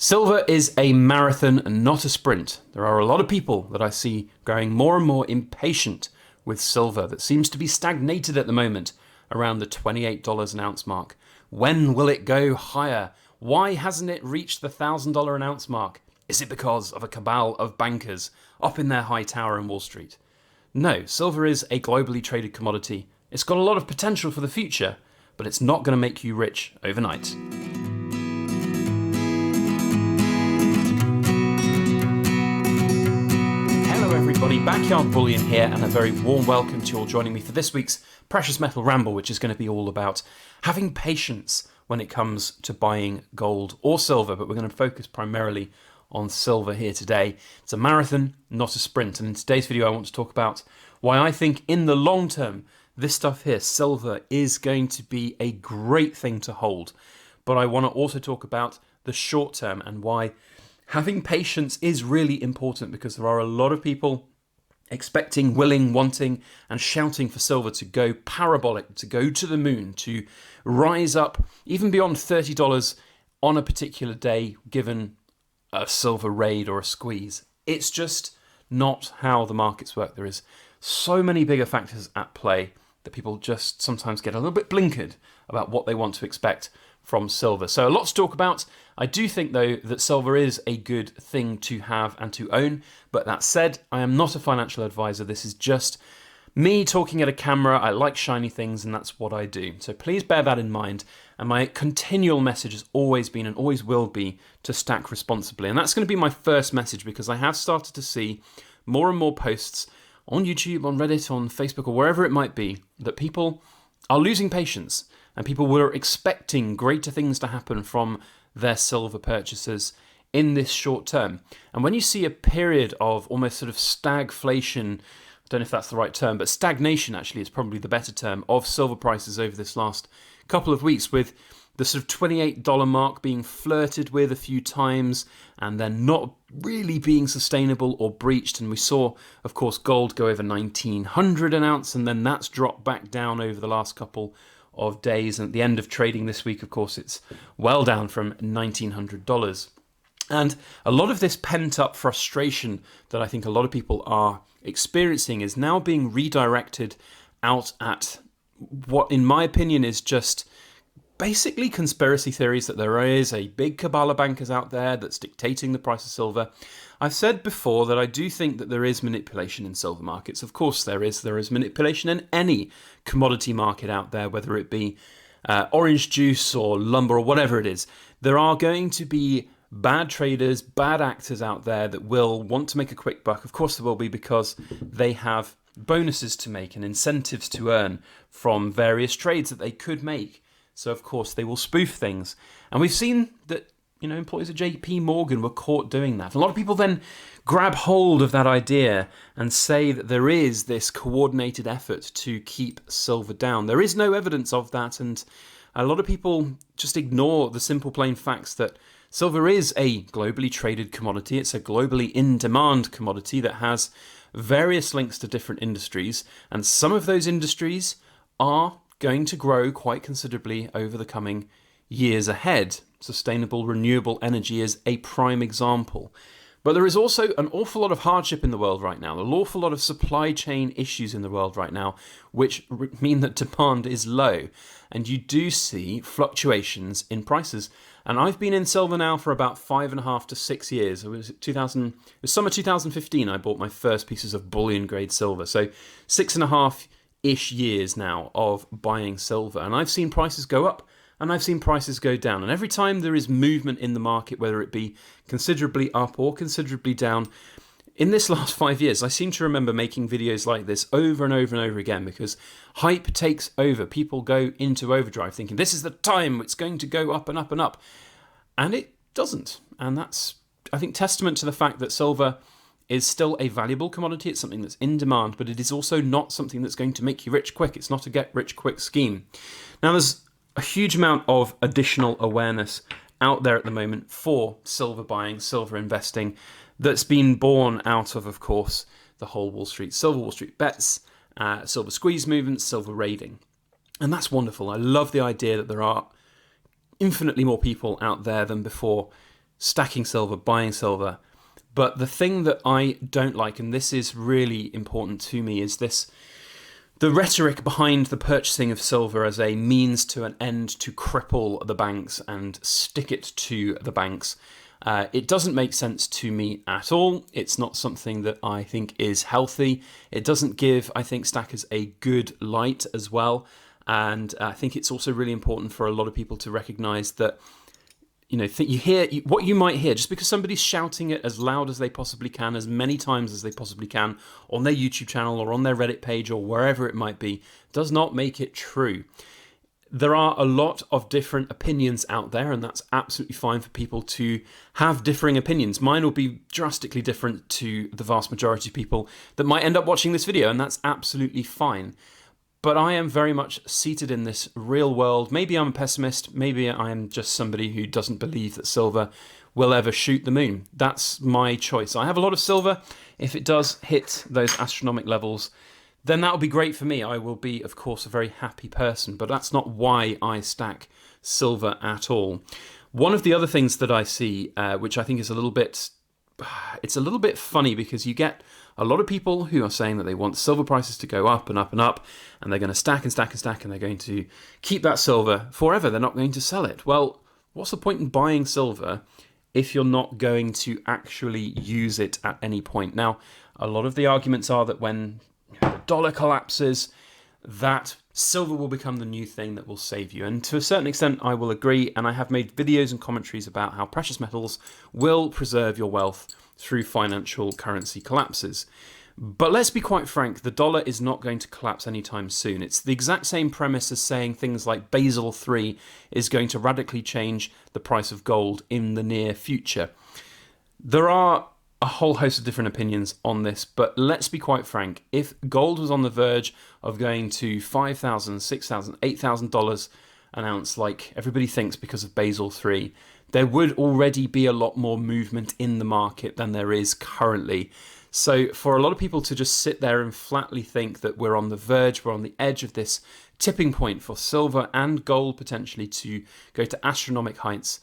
Silver is a marathon and not a sprint. There are a lot of people that I see growing more and more impatient with silver that seems to be stagnated at the moment around the $28 an ounce mark. When will it go higher? Why hasn't it reached the $1,000 an ounce mark? Is it because of a cabal of bankers up in their high tower in Wall Street? No, silver is a globally traded commodity. It's got a lot of potential for the future, but it's not going to make you rich overnight. Everybody, Backyard Bullion here, and a very warm welcome to you all joining me for this week's Precious Metal Ramble, which is going to be all about having patience when it comes to buying gold or silver, but we're going to focus primarily on silver here today. It's a marathon, not a sprint, and in today's video I want to talk about why I think in the long term this stuff here, silver, is going to be a great thing to hold, but I want to also talk about the short term and why having patience is really important, because there are a lot of people expecting, willing, wanting, and shouting for silver to go parabolic, to go to the moon, to rise up even beyond $30 on a particular day, given a silver raid or a squeeze. It's just not how the markets work. There is so many bigger factors at play that people just sometimes get a little bit blinkered about what they want to expect from silver. So a lot to talk about. I do think, though, that silver is a good thing to have and to own. But that said, I am not a financial advisor. This is just me talking at a camera. I like shiny things, and that's what I do. So please bear that in mind. And my continual message has always been and always will be to stack responsibly. And that's going to be my first message, because I have started to see more and more posts on YouTube, on Reddit, on Facebook, or wherever it might be, that people are losing patience. And people were expecting greater things to happen from their silver purchases in this short term. And when you see a period of almost sort of stagflation, I don't know if that's the right term, but stagnation actually is probably the better term, of silver prices over this last couple of weeks, with the sort of $28 mark being flirted with a few times and then not really being sustainable or breached. And we saw, of course, gold go over 1900 an ounce, and then that's dropped back down over the last couple of days, and at the end of trading this week, of course, it's well down from $1,900. And a lot of this pent-up frustration that I think a lot of people are experiencing is now being redirected out at what, in my opinion, is just basically conspiracy theories that there is a big cabal of bankers out there that's dictating the price of silver. I've said before that I do think that there is manipulation in silver markets. Of course there is. There is manipulation in any commodity market out there, whether it be orange juice or lumber or whatever it is. There are going to be bad traders, bad actors out there that will want to make a quick buck. Of course there will be, because they have bonuses to make and incentives to earn from various trades that they could make. So of course they will spoof things. And we've seen that, employees of JP Morgan were caught doing that. A lot of people then grab hold of that idea and say that there is this coordinated effort to keep silver down. There is no evidence of that, and a lot of people just ignore the simple plain facts that silver is a globally traded commodity. It's a globally in-demand commodity that has various links to different industries, and some of those industries are going to grow quite considerably over the coming years ahead. Sustainable renewable energy is a prime example. But there is also an awful lot of hardship in the world right now, an awful lot of supply chain issues in the world right now, which mean that demand is low. And you do see fluctuations in prices. And I've been in silver now for about 5.5 to 6 years. It was summer 2015 I bought my first pieces of bullion grade silver. So 6.5-ish years now of buying silver. And I've seen prices go up, and I've seen prices go down. And every time there is movement in the market, whether it be considerably up or considerably down, in this last 5 years, I seem to remember making videos like this over and over and over again, because hype takes over. People go into overdrive thinking this is the time it's going to go up and up and up. And it doesn't. And that's, I think, testament to the fact that silver is still a valuable commodity. It's something that's in demand, but it is also not something that's going to make you rich quick. It's not a get-rich-quick scheme. Now, there's a huge amount of additional awareness out there at the moment for silver buying, silver investing, that's been born out of course, the whole Silver Wall Street bets, silver squeeze movements, silver raiding. And that's wonderful. I love the idea that there are infinitely more people out there than before stacking silver, buying silver. But the thing that I don't like, and this is really important to me, is the rhetoric behind the purchasing of silver as a means to an end to cripple the banks and stick it to the banks. It doesn't make sense to me at all. It's not something that I think is healthy. It doesn't give, I think, stackers a good light as well. And I think it's also really important for a lot of people to recognize that, what you might hear, just because somebody's shouting it as loud as they possibly can, as many times as they possibly can, on their YouTube channel or on their Reddit page or wherever it might be, does not make it true. There are a lot of different opinions out there, and that's absolutely fine for people to have differing opinions. Mine will be drastically different to the vast majority of people that might end up watching this video, and that's absolutely fine. But I am very much seated in this real world. Maybe I'm a pessimist. Maybe I am just somebody who doesn't believe that silver will ever shoot the moon. That's my choice. I have a lot of silver. If it does hit those astronomical levels, then that will be great for me. I will be, of course, a very happy person. But that's not why I stack silver at all. One of the other things that I see, which I think is a little bit funny, because you get a lot of people who are saying that they want silver prices to go up and up and up, and they're going to stack and stack and stack, and they're going to keep that silver forever. They're not going to sell it. Well, what's the point in buying silver if you're not going to actually use it at any point? Now, a lot of the arguments are that when the dollar collapses, that silver will become the new thing that will save you. And to a certain extent, I will agree. And I have made videos and commentaries about how precious metals will preserve your wealth through financial currency collapses. But let's be quite frank, the dollar is not going to collapse anytime soon. It's the exact same premise as saying things like Basel III is going to radically change the price of gold in the near future. There are a whole host of different opinions on this, but let's be quite frank. If gold was on the verge of going to $5,000, $6,000, $8,000 an ounce, like everybody thinks because of Basel III, there would already be a lot more movement in the market than there is currently. So for a lot of people to just sit there and flatly think that we're on the verge, we're on the edge of this tipping point for silver and gold potentially to go to astronomical heights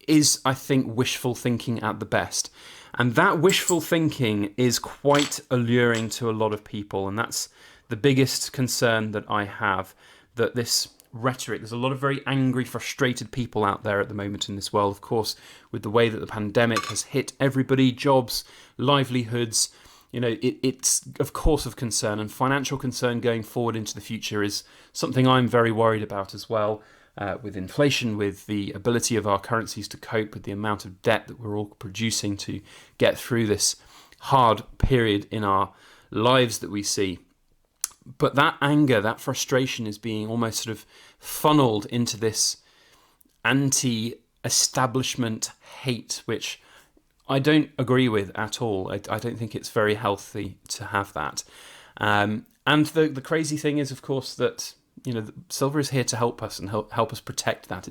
is, I think, wishful thinking at the best. And that wishful thinking is quite alluring to a lot of people. And that's the biggest concern that I have, that this rhetoric, there's a lot of very angry, frustrated people out there at the moment in this world, of course, with the way that the pandemic has hit everybody, jobs, livelihoods. It's of course of concern, and financial concern going forward into the future is something I'm very worried about as well. With inflation, with the ability of our currencies to cope with the amount of debt that we're all producing to get through this hard period in our lives that we see. But that anger, that frustration is being almost sort of funneled into this anti-establishment hate, which I don't agree with at all. I don't think it's very healthy to have that. And the crazy thing is, of course, that silver is here to help us and help us protect that.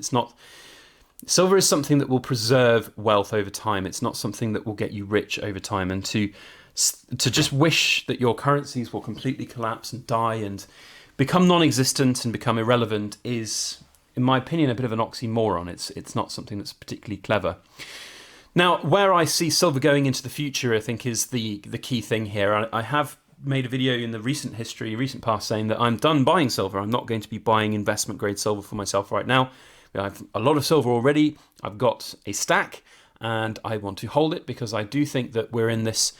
Silver is something that will preserve wealth over time. It's not something that will get you rich over time. And to just wish that your currencies will completely collapse and die and become non-existent and become irrelevant is, in my opinion, a bit of an oxymoron. It's not something that's particularly clever. Now, where I see silver going into the future, I think, is the key thing here. I have made a video in the recent past, saying that I'm done buying silver. I'm not going to be buying investment grade silver for myself right now. I have a lot of silver already. I've got a stack, and I want to hold it because I do think that we're in this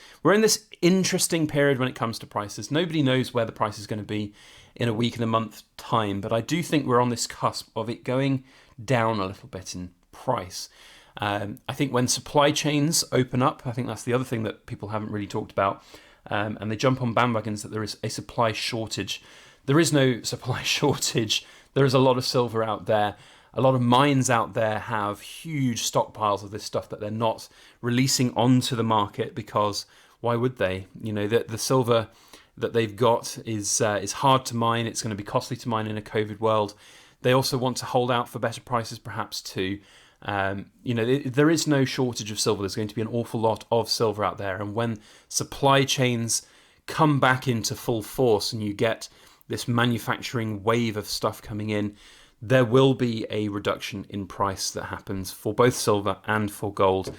interesting period when it comes to prices. Nobody knows where the price is going to be in a week and a month time, but I do think we're on this cusp of it going down a little bit in price. I think when supply chains open up, I think that's the other thing that people haven't really talked about, and they jump on bandwagons that there is a supply shortage. There is no supply shortage. There is a lot of silver out there. A lot of mines out there have huge stockpiles of this stuff that they're not releasing onto the market because why would they? The silver that they've got is hard to mine. It's going to be costly to mine in a COVID world. They also want to hold out for better prices perhaps too. There is no shortage of silver. There's going to be an awful lot of silver out there. And when supply chains come back into full force and you get this manufacturing wave of stuff coming in, there will be a reduction in price that happens for both silver and for gold.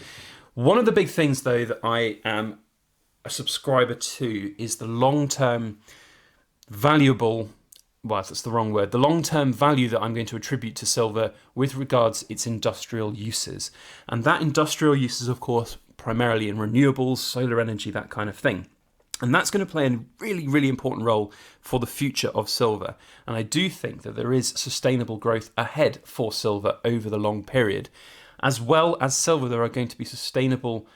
One of the big things, though, that I am a subscriber to is the long-term valuable, well, that's the wrong word, the long-term value that I'm going to attribute to silver with regards its industrial uses. And that industrial use is, of course, primarily in renewables, solar energy, that kind of thing. And that's going to play a really, really important role for the future of silver. And I do think that there is sustainable growth ahead for silver over the long period. As well as silver, there are going to be sustainable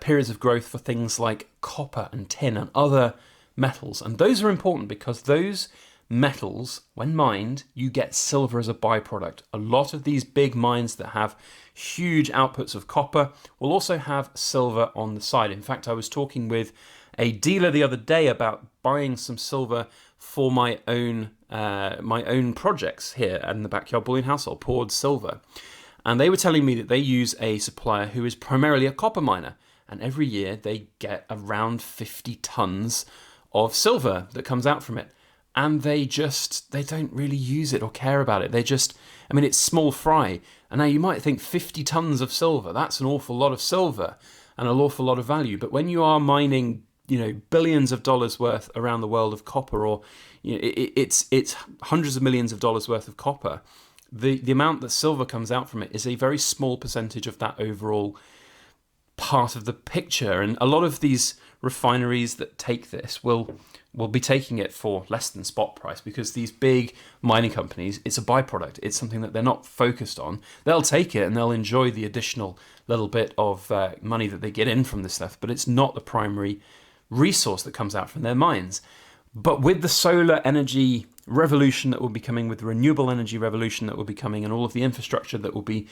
periods of growth for things like copper and tin and other metals. And those are important because those metals, when mined, you get silver as a byproduct. A lot of these big mines that have huge outputs of copper will also have silver on the side. In fact, I was talking with a dealer the other day about buying some silver for my own projects here in the Backyard Bullion Household, poured silver. And they were telling me that they use a supplier who is primarily a copper miner. And every year they get around 50 tons of silver that comes out from it. And they don't really use it or care about it. It's small fry. And now you might think 50 tons of silver, that's an awful lot of silver and an awful lot of value. But when you are mining, billions of dollars worth around the world of copper, or it's hundreds of millions of dollars worth of copper, the amount that silver comes out from it is a very small percentage of that overall part of the picture. And a lot of these refineries that take this will be taking it for less than spot price, because these big mining companies, it's a byproduct. It's something that they're not focused on. They'll take it and they'll enjoy the additional little bit of money that they get in from this stuff, but it's not the primary resource that comes out from their mines. But with the solar energy revolution that will be coming, with the renewable energy revolution that will be coming, and all of the infrastructure that will be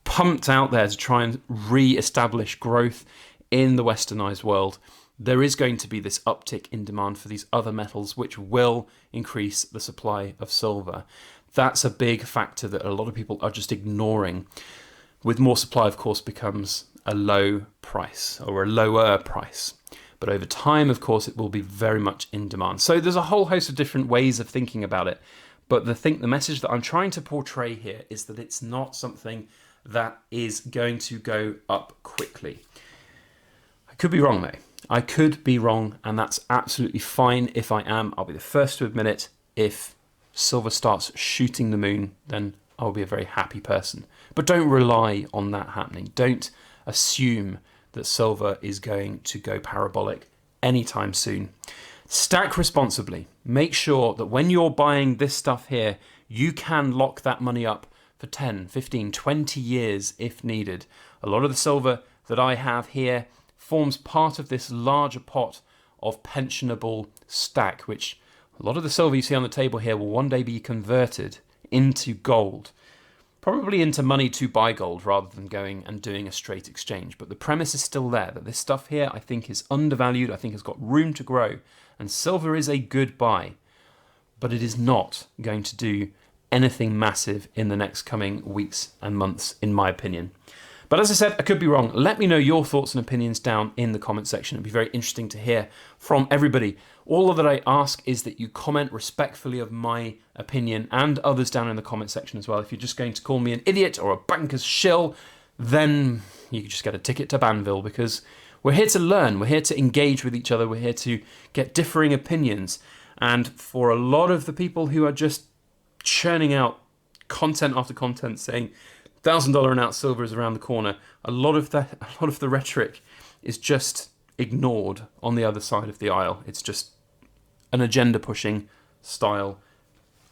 pumped out there to try and re-establish growth in the westernized world, there is going to be this uptick in demand for these other metals, which will increase the supply of silver. That's a big factor that a lot of people are just ignoring. With more supply, of course, becomes a low price, or a lower price. But over time, of course, it will be very much in demand. So there's a whole host of different ways of thinking about it. But the message that I'm trying to portray here is that it's not something that is going to go up quickly. I could be wrong, though. I could be wrong, and that's absolutely fine. If I am, I'll be the first to admit it. If silver starts shooting the moon, then I'll be a very happy person. But don't rely on that happening. Don't assume that silver is going to go parabolic anytime soon. Stack responsibly. Make sure that when you're buying this stuff here, you can lock that money up for 10, 15, 20 years if needed. A lot of the silver that I have here forms part of this larger pot of pensionable stack, which a lot of the silver you see on the table here will one day be converted into gold. Probably into money to buy gold rather than going and doing a straight exchange. But the premise is still there, that this stuff here I think is undervalued, I think has got room to grow, and silver is a good buy. But it is not going to do anything massive in the next coming weeks and months, in my opinion. But as I said, I could be wrong. Let me know your thoughts and opinions down in the comment section. It'd be very interesting to hear from everybody. All that I ask is that you comment respectfully of my opinion and others down in the comment section as well. If you're just going to call me an idiot or a banker's shill, then you can just get a ticket to Banville, because we're here to learn. We're here to engage with each other. We're here to get differing opinions. And for a lot of the people who are just churning out content after content saying $1,000 an ounce silver is around the corner, a lot of the rhetoric is just ignored on the other side of the aisle. It's just an agenda pushing style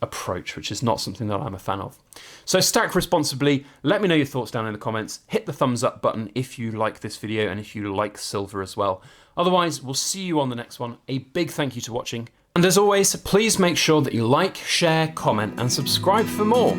approach, which is not something that I'm a fan of. So stack responsibly. Let me know your thoughts down in the comments. Hit the thumbs up button if you like this video and if you like silver as well. Otherwise, we'll see you on the next one. A big thank you to watching. And as always, please make sure that you like, share, comment, and subscribe for more.